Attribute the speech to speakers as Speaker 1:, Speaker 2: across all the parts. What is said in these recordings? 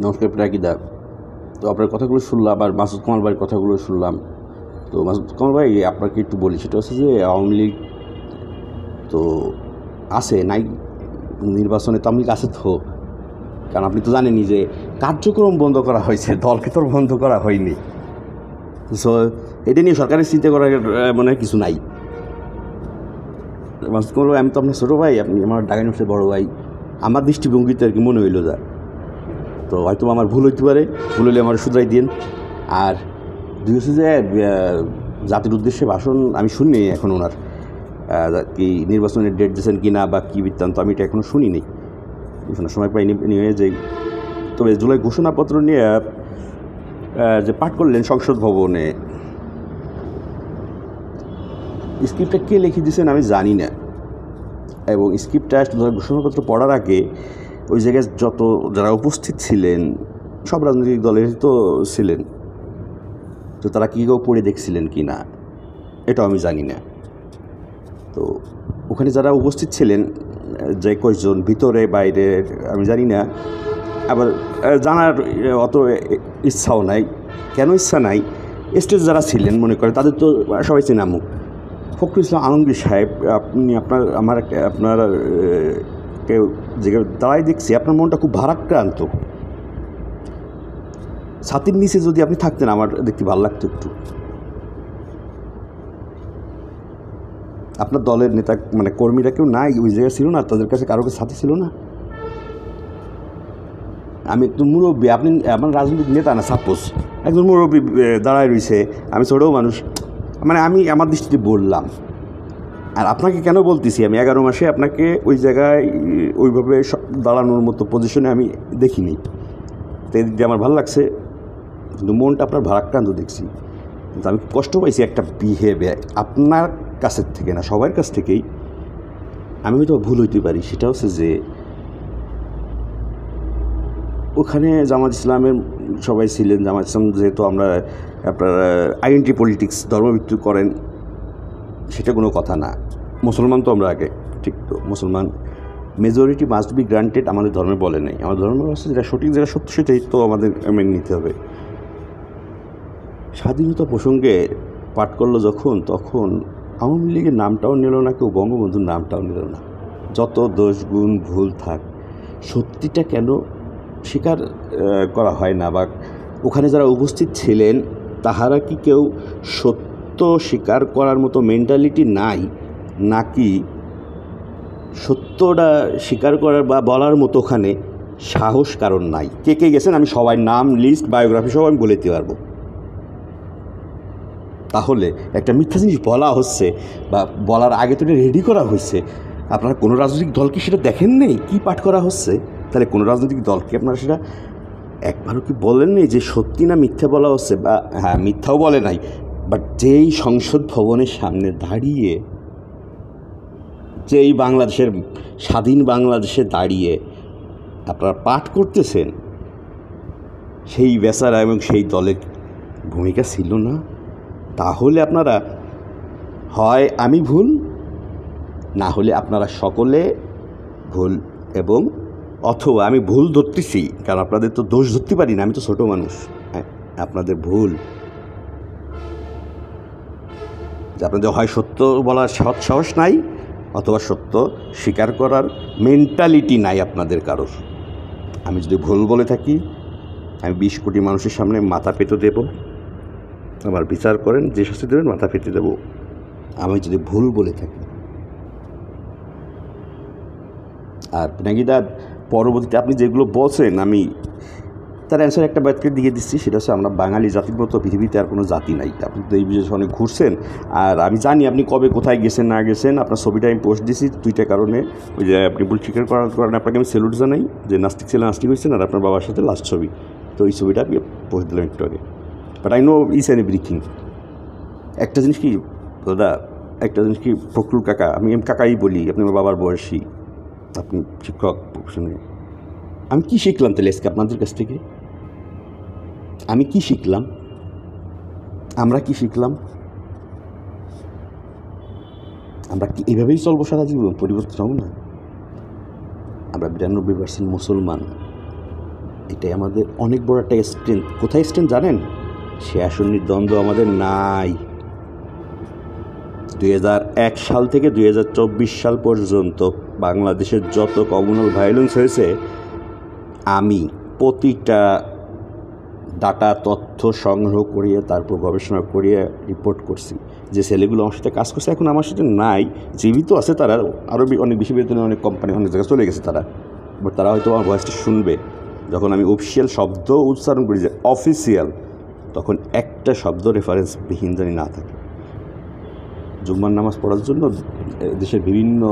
Speaker 1: নমস্কার প্রাকিদা। তো আপনার কথাগুলো শুনলাম, আর মাসুদ কামাল ভাইয়ের কথাগুলো শুনলাম। তো মাসুদ কামাল ভাই, আপনাকে একটু বলি, সেটা হচ্ছে যে আওয়ামী লীগ তো আছে নাই, নির্বাচনে তো আওয়ামী লীগ আছে তো। কারণ আপনি তো জানেনই যে কার্যক্রম বন্ধ করা হয়েছে, দলকে তো বন্ধ করা হয়নি। সো এটা নিয়ে সরকারের চিন্তা করার মনে হয় কিছু নাই। মাসুদ কামাল ভাই, আমি তো আপনার ছোটো ভাই, আপনি আমার ঢাকা ইউনিভার্সিটির বড়ো ভাই। আমার দৃষ্টিভঙ্গিতে আর কি মনে হইল যা, তো হয়তো আমার ভুল হইতে পারে, ভুল হলে আমার শুধরাই দিন। আর দুই হচ্ছে যে জাতির উদ্দেশ্যে ভাষণ আমি শুনিনি এখন ওনার, কি নির্বাচনের ডেট দিয়েছেন কি না বা কী বৃত্তান্ত, আমি এটা এখনও শুনিনি, শোনার সময় পাইনি নিয়ে যে। তবে জুলাই ঘোষণাপত্র নিয়ে যে পাঠ করলেন সংসদ ভবনে, স্ক্রিপ্টটা কে লিখে দিয়েছেন আমি জানি না। এবং স্ক্রিপ্টটা ঘোষণাপত্র পড়ার আগে ওই জায়গায় যত যারা উপস্থিত ছিলেন সব রাজনৈতিক দলের তো ছিলেন, তো তারা কী কেউ পড়ে দেখছিলেন কি না এটাও আমি জানি না। তো ওখানে যারা উপস্থিত ছিলেন, যে কয়েকজন ভিতরে বাইরের আমি জানি না, আবার জানার অত ইচ্ছাও নাই। কেন ইচ্ছা নাই, স্টেজে যারা ছিলেন মনে করে তাদের তো সবাই চেনামুখ। ফখরুল ইসলাম আলমগীর সাহেব, আপনি আপনার কেউ যে দাঁড়াই দেখছি, আপনার মনটা খুব ভারাক্রান্ত। ছাতির নিচে যদি আপনি থাকতেন আমার দেখতে ভালো লাগতো একটু। আপনার দলের নেতা মানে কর্মীরা কেউ নাই ওই জায়গায়, ছিল না তাদের কাছে, কারো কাছে সাথী ছিল না। আমি একটু মুরব্বী, আপনি আমার রাজনৈতিক নেতা না, সাপোজ একজন মুরব্বী দাঁড়ায় রয়েছে, আমি ছোটো মানুষ, মানে আমি আমার দৃষ্টিতে বললাম। আর আপনাকে কেন বলতেছি, আমি 11 মাসে আপনাকে ওই জায়গায় ওইভাবে দাঁড়ানোর মতো পজিশনে আমি দেখিনি, তো এদিক দিয়ে আমার ভালো লাগছে। কিন্তু মনটা আপনার ভারাক্রান্ত দেখছি, কিন্তু আমি কষ্ট পাইছি একটা বিহেভিয়ার আপনার কাছের থেকে না, সবার কাছ থেকেই। আমি হয়তো ভুল হইতে পারি, সেটা হচ্ছে যে ওখানে জামাত ইসলামের সবাই ছিলেন। জামাত ইসলাম যেহেতু আমরা আপনার আইডেন্টি পলিটিক্স ধর্মভিত্তিক করেন, সেটা কোনো কথা না। মুসলমান তো আমরা আগে, ঠিক তো, মুসলমান মেজরিটি মাস্ট বি গ্রান্টেড আমাদের ধর্মে বলে নেই। আমাদের ধর্ম হচ্ছে যেটা সঠিক, যেটা সত্য, সেটাই তো আমাদের মেনে নিতে হবে। স্বাধীনতা প্রসঙ্গে পাঠ করলো যখন, তখন আওয়ামী লীগের নামটাও নিল না কেউ, বঙ্গবন্ধুর নামটাও নিল না। যত দোষ গুণ ভুল থাক, সত্যিটা কেন স্বীকার করা হয় না? বা ওখানে যারা উপস্থিত ছিলেন তাহারা কি কেউ সত্য স্বীকার করার মতো মেন্টালিটি নাই, নাকি সত্যটা স্বীকার করার বা বলার মতো ওখানে সাহস কারণ নাই? কে কে গেছেন আমি সবাই নাম, লিস্ট, বায়োগ্রাফি সব আমি বলে দিতে পারবো। তাহলে একটা মিথ্যা জিনিস বলা হচ্ছে বা বলার আগে তো রেডি করা হয়েছে, আপনারা কোনো রাজনৈতিক দলকে সেটা দেখেন নেই কী পাঠ করা হচ্ছে? তাহলে কোনো রাজনৈতিক দলকে আপনারা সেটা একবারও কি বলেন নেই যে সত্যি না মিথ্যা বলা হচ্ছে? বা হ্যাঁ, মিথ্যাও বলে নাই, বাট যেই সংসদ ভবনের সামনে দাঁড়িয়ে, যেই বাংলাদেশের স্বাধীন বাংলাদেশে দাঁড়িয়ে আপনারা পাঠ করতেছেন, সেই বেচারা এবং সেই দলের ভূমিকা ছিল না? তাহলে আপনারা হয় আমি ভুল, না হলে আপনারা সকলে ভুল, এবং অথবা আমি ভুল ধরতেছি, কারণ আপনাদের তো দোষ ধরতে পারি না, আমি তো ছোটো মানুষ। হ্যাঁ, আপনাদের ভুল যে আপনাদের হয় সত্য বলার সাহস নাই, অথবা সত্য স্বীকার করার মেন্টালিটি নাই আপনাদের কারোর। আমি যদি ভুল বলে থাকি, আমি 20 কোটি মানুষের সামনে মাথা পেতে দেব, আমার বিচার করেন, যে শাস্তি দেবেন মাথা পেতে দেব, আমি যদি ভুল বলে থাকি। আর নাগিদা, পরবর্তীতে আপনি যেগুলো বলছেন আমি তার অ্যান্সার একটা বাক্যের দিকে দিচ্ছি, সেটা হচ্ছে আমরা বাঙালি জাতির মতো পৃথিবীতে আর কোনো জাতি নাই। আপনি তো এই বিষয়ে অনেক ঘুরছেন, আর আমি জানি আপনি কবে কোথায় গেছেন না গেছেন। আপনার ছবিটা আমি পোস্ট দিয়েছি 2টা কারণে। ওই যে আপনি ভুল স্বীকার করার কারণে আপনাকে আমি স্যালুট জানাই, যে নাস্তিক ছেলে নাস্তিক হয়েছেন, আর আপনার বাবার সাথে লাস্ট ছবি, তো এই ছবিটা আমি পোস্ট দিলাম একটু আগে। But I know is and everything. একটা জিনিস কি দাদা, একটা জিনিস কি, ফখরুল কাকা, আমি কাকাই বলি, আপনি আমার বাবার বয়সী, আপনি শিক্ষক প্রফেশনে। আমি কী শিখলাম তাহলে আজকে আপনাদের কাছ থেকে? আমি কি শিখলাম? আমরা কি শিখলাম? আমরা কি এভাবেই চলবো সারা জীবন? পরিবর্তন হব না? আমরা 92% মুসলমান, এটাই আমাদের অনেক বড় একটা স্ট্রেংথ। কোথায় স্ট্রেংথ জানেন? সে আসন্নির দ্বন্দ্ব আমাদের নাই। 2001 সাল থেকে 2024 সাল পর্যন্ত বাংলাদেশের যত কমিউনাল ভায়োলেন্স হয়েছে, আমি প্রতিটা ডাটা তথ্য সংগ্রহ করিয়ে তারপর গবেষণা করিয়ে রিপোর্ট করছি। যে ছেলেগুলো আমার সাথে কাজ করছে এখন আমার সাথে নাই, জীবিত আছে, তারা আরও অনেক বেশি বেতনে অনেক কোম্পানি অনেক জায়গায় চলে গেছে তারা, বাট তারা হয়তো আমার ভয়েসটা শুনবে। যখন আমি অফিসিয়াল শব্দ উচ্চারণ করি যে অফিসিয়াল, তখন একটা শব্দ রেফারেন্সবিহীন জানি না থাকে। জুম্মার নামাজ পড়ার জন্য দেশের বিভিন্ন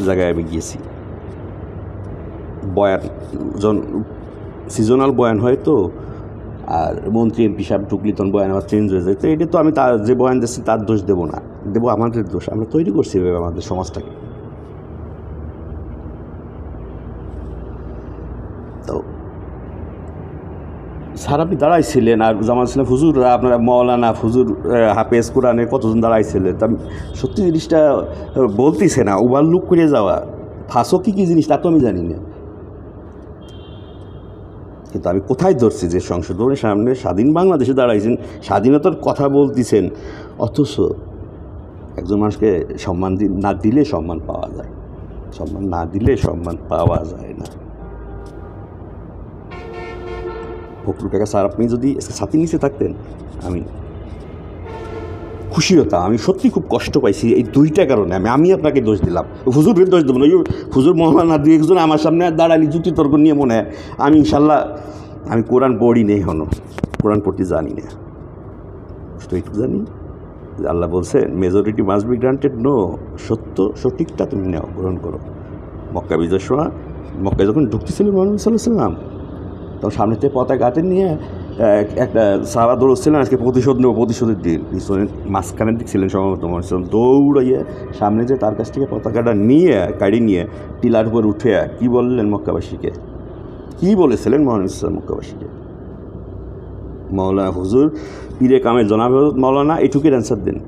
Speaker 1: জায়গায় আমি গিয়েছি। বয়ান যখন সিজনাল বয়ান হয় তো, আর মন্ত্রী এমপি সাহেব ঢুকলি তখন বয়ান আবার চেঞ্জ হয়ে যায়। তো এটা তো আমি তার যে বয়ান দিচ্ছি তার দোষ দেবো না, দেবো আমাদের দোষ। আমরা তৈরি করছি এভাবে আমাদের সমাজটাকে। তো স্যার আপনি দাঁড়াইছিলেন, আর জামাত ছিলেন হুজুররা, আপনারা মৌলানা হুজুর হাফেজ কোরআনের কতজন দাঁড়াইছিলেন। তা সত্যি জিনিসটা বলতেছে না, ওভারলুক করে যাওয়া। ফাঁসো কী জিনিস তা তো আমি জানি না, কিন্তু আমি কোথায় ধরছি যে সংসদ ভবনের সামনে স্বাধীন বাংলাদেশে দাঁড়াইছেন, স্বাধীনতার কথা বলতেছেন, অথচ একজন মানুষকে সম্মান না দিলে সম্মান পাওয়া যায়, সম্মান না দিলে সম্মান পাওয়া যায় না। ফখরুল কাকা স্যার আপনি যদি সাথে নিচে থাকতেন আমি খুশি হতাম। আমি সত্যি খুব কষ্ট পাইছি এই দুইটা কারণে। আমি আপনাকে দোষ দিলাম, হুজুরের দোষ দেবো না। হুজুর মৌলানা দুই একজন আমার সামনে দাঁড়ালি যুক্তি তর্ক নিয়ে মনে হয় আমি ইনশাল্লাহ আমি কোরআন পড়ি নেই, হনো কোরআন পড়তে জানি না, তো এইটুকু জানি যে আল্লাহ বলছে majority must be granted. No, সঠিকটা তুমি নাও, গ্রহণ করো। মক্কা বিজয়ের সময় মক্কায় যখন ঢুকতেছিলেন মোহাম্মদ সাল্লাল্লাহু আলাইহি সাল্লাম, তখন সামনে থেকে পতাকা হাতে নিয়ে একটা সারা দৌড়ছিলেন, আজকে প্রতিশোধ নেব, প্রতিশোধের দিন। পিছনে মাঝখানের দিক ছিলেন সম্ভবত মনে দৌড়াইয়ে সামনে যে তার কাছ থেকে পতাকাটা নিয়ে কাড়ি নিয়ে টিলার উপর উঠে কী বললেন মক্কাবাসীকে, কী বলেছিলেন মোহাম্মদ ইসলাম মক্কাবাসীকে? মৌলানা হুজুর পীরে কামে জনাব মৌলানা, এটুকুর অ্যান্সার দেন।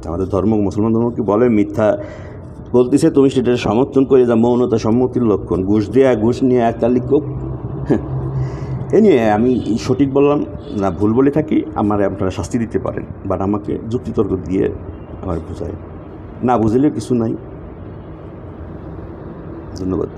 Speaker 1: আমাদের ধর্ম মুসলমান ধর্ম কি বলে মিথ্যা বলতেছে, তুমি সেটা সমর্থন করে যা মৌনতা সম্মতির লক্ষণ। ঘুষ নিয়ে একটা লিখুক, এ নিয়ে আমি সঠিক বললাম না ভুল বলে থাকি, আমার আপনারা শাস্তি দিতে পারেন, বাট আমাকে যুক্তিতর্ক দিয়ে আমার বোঝায়, না বুঝলে কিছু নাই। ধন্যবাদ।